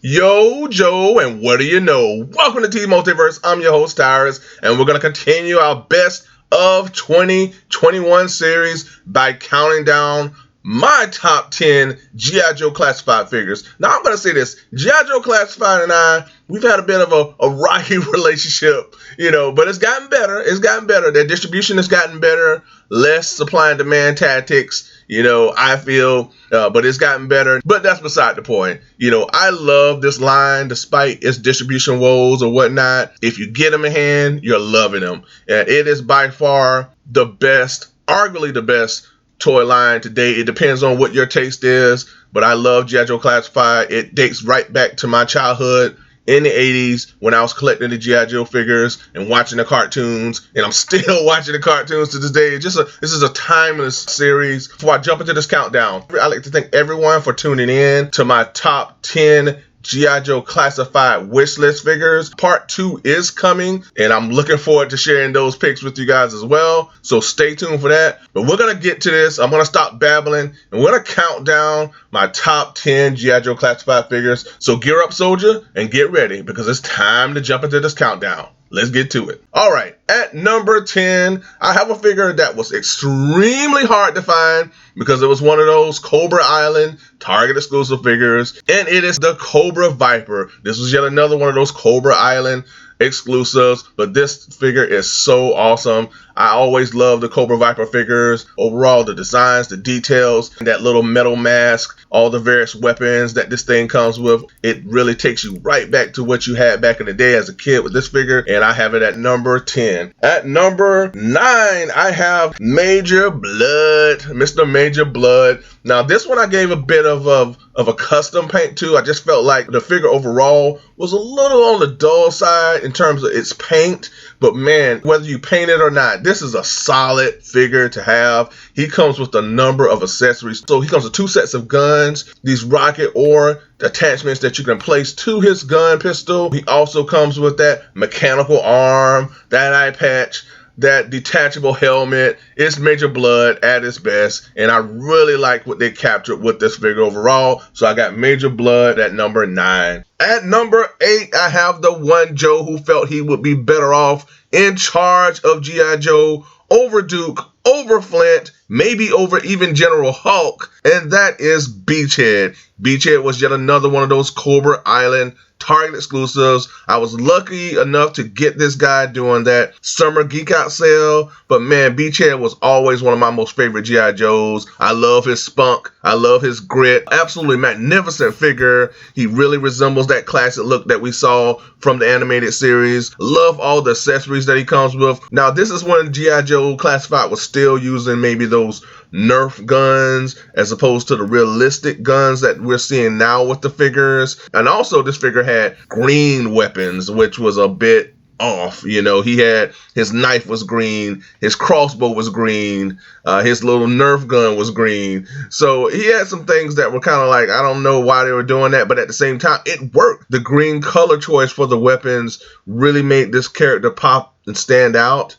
Yo, Joe, and what do you know? Welcome to Team Multiverse. I'm your host, Tyrus, and we're going to continue our best of 2021 series by counting down my top 10 G.I. Joe classified figures. Now, I'm going to say this. G.I. Joe classified and I, we've had a bit of a rocky relationship, but it's gotten better. It's gotten better. Their distribution has gotten better. Less supply and demand tactics, I feel, but it's gotten better. But that's beside the point. I love this line despite its distribution woes or whatnot. If you get them in hand, you're loving them. And it is by far the best, arguably the best toy line today. It depends on what your taste is, but I love G.I. Joe Classified. It dates right back to my childhood in the 80s when I was collecting the G.I. Joe figures and watching the cartoons, and I'm still watching the cartoons to this day. This is a timeless series. Before I jump into this countdown, I'd like to thank everyone for tuning in to my top 10 G.I. Joe Classified wishlist figures. Part 2 is coming, and I'm looking forward to sharing those pics with you guys as well. So stay tuned for that. But we're going to get to this. I'm going to stop babbling, and we're going to count down my top 10 G.I. Joe Classified figures. So gear up, soldier, and get ready, because it's time to jump into this countdown. Let's get to it. All right, at number 10, I have a figure that was extremely hard to find because it was one of those Cobra Island Target exclusive figures, and it is the Cobra Viper. This was yet another one of those Cobra Island exclusives, but this figure is so awesome. I always love the Cobra Viper figures. Overall, the designs, the details, that little metal mask, all the various weapons that this thing comes with, it really takes you right back to what you had back in the day as a kid with this figure, and I have it at number 10. At number 9, I have Major Blood, Mr. Major Blood. Now, this one I gave a bit of a custom paint to. I just felt like the figure overall was a little on the dull side in terms of its paint, but man, whether you paint it or not, this is a solid figure to have. He comes with a number of accessories. So he comes with 2 sets of guns, these rocket or attachments that you can place to his gun pistol. He also comes with that mechanical arm, that eye patch, that detachable helmet. It's Major Blood at its best, and I really like what they captured with this figure overall. So I got Major Blood at number 9. At number 8, I have the one Joe who felt he would be better off in charge of G.I. Joe over Duke, over Flint, maybe over even General Hulk, and that is Beachhead. Beachhead was yet another one of those Cobra Island Target exclusives. I was lucky enough to get this guy during that summer geek out sale, but man, Beachhead was always one of my most favorite G.I. Joes. I love his spunk. I love his grit. Absolutely magnificent figure. He really resembles that classic look that we saw from the animated series. Love all the accessories that he comes with. Now, this is when G.I. Joe Classified was still using maybe those Nerf guns as opposed to the realistic guns that we're seeing now with the figures. And also this figure had green weapons, which was a bit off. He had, his knife was green, his crossbow was green, his little Nerf gun was green. So he had some things that were kind of like, I don't know why they were doing that, but at the same time, it worked. The green color choice for the weapons really made this character pop and stand out.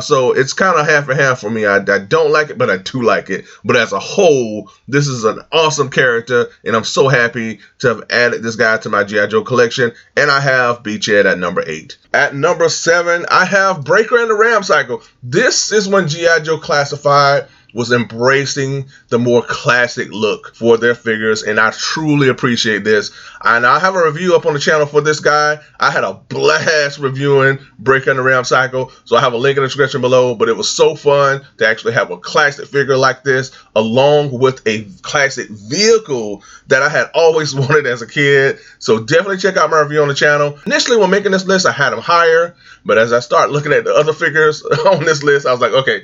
So it's kind of half and half for me. I don't like it, but I do like it. But as a whole, this is an awesome character, and I'm so happy to have added this guy to my G.I. Joe collection. And I have Beachhead at number 8. At number 7, I have Breaker and the Ram Cycle. This is when G.I. Joe Classified was embracing the more classic look for their figures, and I truly appreciate this. And I have a review up on the channel for this guy. I had a blast reviewing Breaker and the Ram Cycle, so I have a link in the description below, but it was so fun to actually have a classic figure like this along with a classic vehicle that I had always wanted as a kid. So definitely check out my review on the channel. Initially, when making this list, I had him higher, but as I start looking at the other figures on this list, I was like, okay,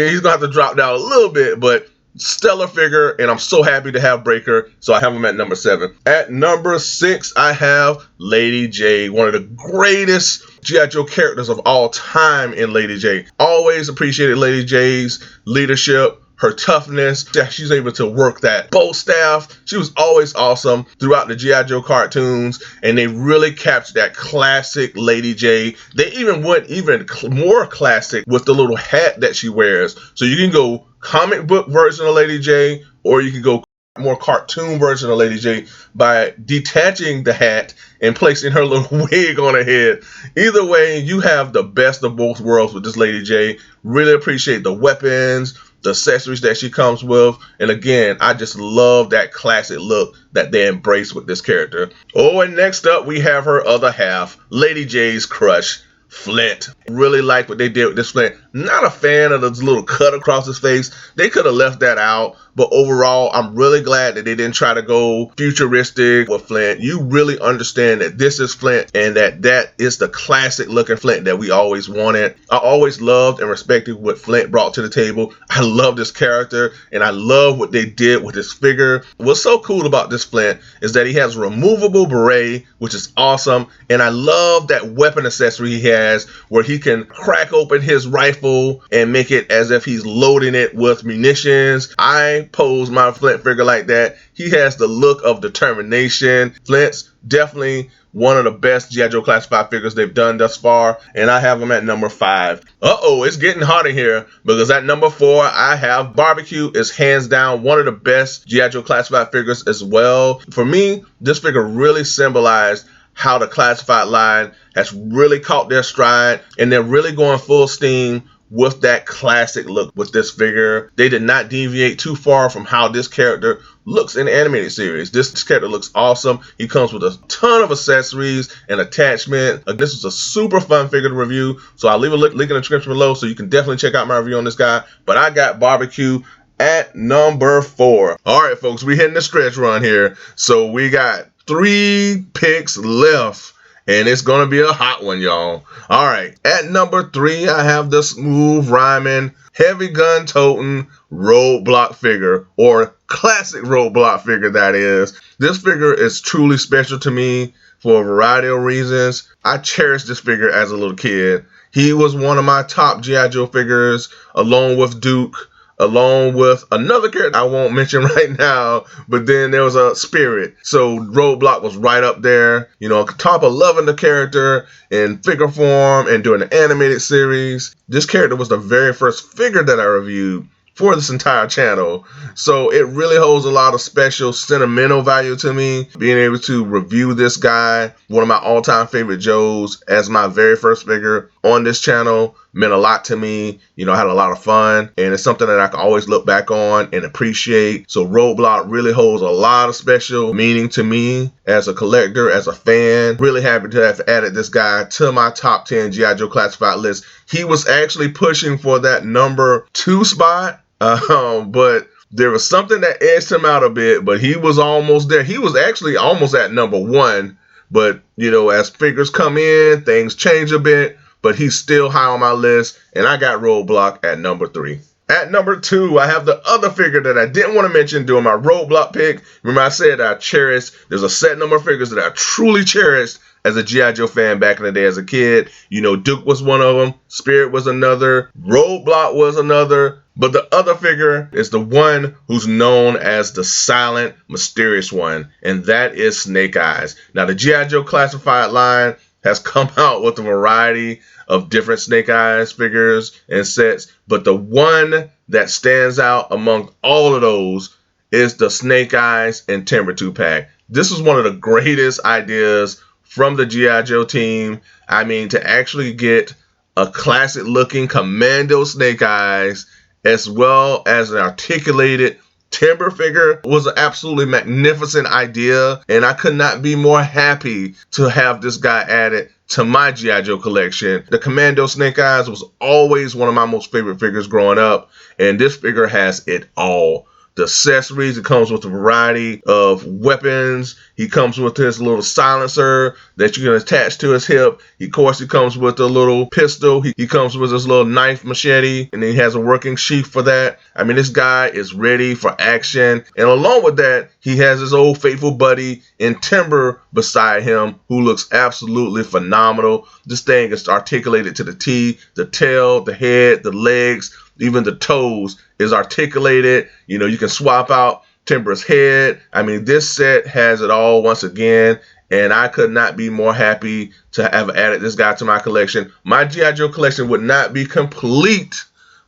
he's gonna have to drop down a little bit, but stellar figure, and I'm so happy to have Breaker, so I have him at number 7. At number 6, I have Lady J, one of the greatest G.I. Joe characters of all time in Lady J. Always appreciated Lady J's leadership, her toughness. She's able to work that bow staff. She was always awesome throughout the G.I. Joe cartoons, and they really captured that classic Lady J. They even went even more classic with the little hat that she wears. So you can go comic book version of Lady J, or you can go more cartoon version of Lady J by detaching the hat and placing her little wig on her head. Either way, you have the best of both worlds with this Lady J. Really appreciate the weapons, the accessories that she comes with, and again, I just love that classic look that they embrace with this character. Oh, and next up we have her other half, Lady J's crush, Flint. Really like what they did with this Flint. Not a fan of this little cut across his face. They could have left that out, but overall, I'm really glad that they didn't try to go futuristic with Flint. You really understand that this is Flint and that is the classic looking Flint that we always wanted. I always loved and respected what Flint brought to the table. I love this character and I love what they did with his figure. What's so cool about this Flint is that he has a removable beret, which is awesome, and I love that weapon accessory he has where he can crack open his rifle and make it as if he's loading it with munitions. I pose my Flint figure like that. He has the look of determination. Flint's definitely one of the best G.I. Joe Classified figures they've done thus far, and I have him at number 5. It's getting hot in here because at number 4, I have Barbecue. Is hands down one of the best G.I. Joe Classified figures as well. For me, this figure really symbolized how the Classified line has really caught their stride, and they're really going full steam with that classic look with this figure. They did not deviate too far from how this character looks in the animated series. This character looks awesome. He comes with a ton of accessories and attachment. This was a super fun figure to review, so I'll leave a link in the description below so you can definitely check out my review on this guy. But I got Barbecue at number 4. All right, folks, we're hitting the stretch run here. So we got 3 picks left, and it's going to be a hot one, y'all. All right, at number 3, I have the smooth rhyming, heavy gun toting Roadblock figure, or classic Roadblock figure, that is. This figure is truly special to me for a variety of reasons. I cherished this figure as a little kid. He was one of my top G.I. Joe figures, along with Duke, along with another character I won't mention right now, but then there was a Spirit. So Roadblock was right up there, you know, on top of loving the character in figure form and doing the animated series. This character was the very first figure that I reviewed for this entire channel. So it really holds a lot of special sentimental value to me. Being able to review this guy, one of my all-time favorite Joes, as my very first figure on this channel meant a lot to me. You know, I had a lot of fun, and it's something that I can always look back on and appreciate. So Roadblock really holds a lot of special meaning to me as a collector, as a fan. Really happy to have added this guy to my top 10 G.I. Joe Classified list. He was actually pushing for that number 2 spot, but there was something that edged him out a bit, but he was almost there. He was actually almost at number 1, but you know, as figures come in, things change a bit, but he's still high on my list, and I got Roadblock at number 3. At number 2, I have the other figure that I didn't want to mention during my Roadblock pick. Remember I said I cherished, there's a set number of figures that I truly cherished as a G.I. Joe fan back in the day as a kid. You know, Duke was one of them, Spirit was another, Roadblock was another, but the other figure is the one who's known as the silent, mysterious one, and that is Snake Eyes. Now, the G.I. Joe Classified line has come out with a variety of different Snake Eyes figures and sets, but the one that stands out among all of those is the Snake Eyes and Timber 2-pack. This is one of the greatest ideas from the G.I. Joe team. I mean, to actually get a classic looking Commando Snake Eyes as well as an articulated Timber figure was an absolutely magnificent idea, and I could not be more happy to have this guy added to my G.I. Joe collection. The Commando Snake Eyes was always one of my most favorite figures growing up, and this figure has it all. The accessories, it comes with a variety of weapons. He comes with his little silencer that you can attach to his hip. Of course, he comes with a little pistol. He comes with his little knife machete, and then he has a working sheath for that. I mean, this guy is ready for action. And along with that, he has his old faithful buddy in Timber beside him, who looks absolutely phenomenal. This thing is articulated to the T. The tail, the head, the legs, even the toes is articulated. You know, you can swap out Timber's head. I mean, this set has it all once again, and I could not be more happy to have added this guy to my collection. My G.I. Joe collection would not be complete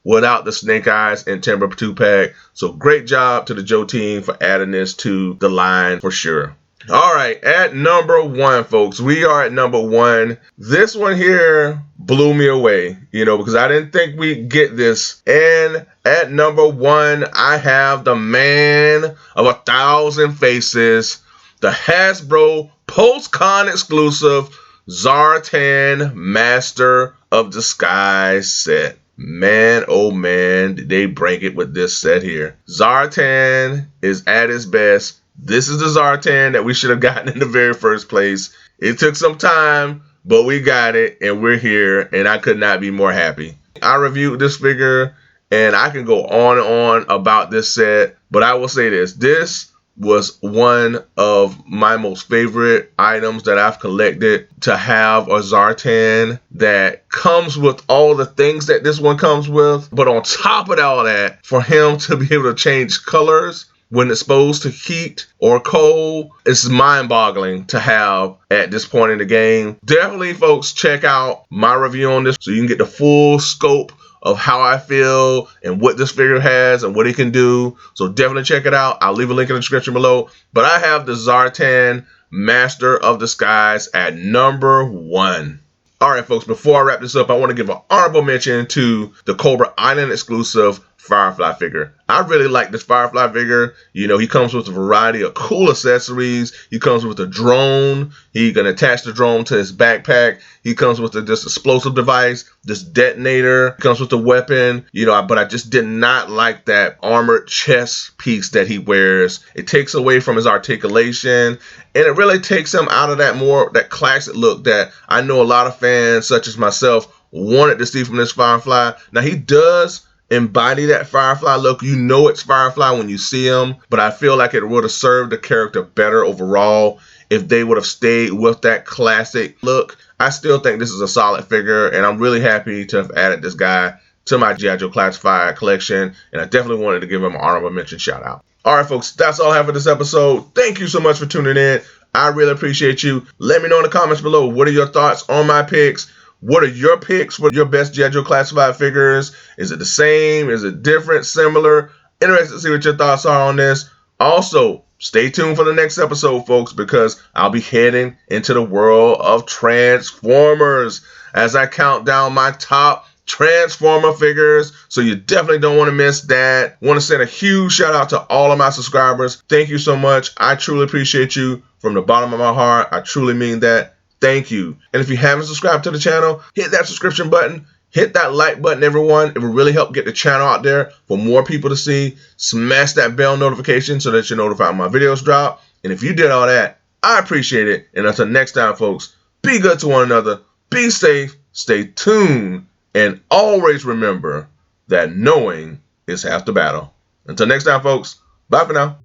without the Snake Eyes and Timber 2-pack. So great job to the Joe team for adding this to the line for sure. All right, at number 1, folks, we are at number 1. This one here blew me away, because I didn't think we'd get this. And at number 1, I have the man of 1,000 faces, the Hasbro post-con exclusive Zartan Master of Disguise set. Man, oh man, did they break it with this set here. Zartan is at his best. This is the Zartan that we should have gotten in the very first place. It took some time, but we got it, and we're here, and I could not be more happy. I reviewed this figure, and I can go on and on about this set, but I will say this. This was one of my most favorite items that I've collected, to have a Zartan that comes with all the things that this one comes with. But on top of all that, for him to be able to change colors when exposed to heat or cold, it's mind-boggling to have at this point in the game. Definitely, folks, check out my review on this so you can get the full scope of how I feel and what this figure has and what it can do. So definitely check it out. I'll leave a link in the description below. But I have the Zartan Master of Disguise at number 1. All right, folks, before I wrap this up, I want to give an honorable mention to the Cobra Island exclusive Firefly figure. I really like this Firefly figure. He comes with a variety of cool accessories. He comes with a drone. He can attach the drone to his backpack. He comes with this explosive device, this detonator. He comes with a weapon, but I just did not like that armored chest piece that he wears. It takes away from his articulation, and it really takes him out of that classic look that I know a lot of fans, such as myself, wanted to see from this Firefly. Now, he does embody that Firefly look. It's Firefly when you see him, but I feel like it would have served the character better overall if they would have stayed with that classic look. I still think this is a solid figure, and I'm really happy to have added this guy to my G.I. Joe Classified collection, and I definitely wanted to give him an honorable mention shout out. All right, folks, that's all I have for this episode. Thank you so much for tuning in. I really appreciate you. Let me know in the comments below, what are your thoughts on my picks? What are your picks for your best G.I. Joe Classified figures? Is it the same? Is it different? Similar? Interested to see what your thoughts are on this. Also, stay tuned for the next episode, folks, because I'll be heading into the world of Transformers as I count down my top Transformer figures. So you definitely don't want to miss that. Want to send a huge shout out to all of my subscribers. Thank you so much. I truly appreciate you from the bottom of my heart. I truly mean that. Thank you. And if you haven't subscribed to the channel, hit that subscription button. Hit that like button, everyone. It will really help get the channel out there for more people to see. Smash that bell notification so that you're notified when my videos drop. And if you did all that, I appreciate it. And until next time, folks, be good to one another. Be safe. Stay tuned. And always remember that knowing is half the battle. Until next time, folks. Bye for now.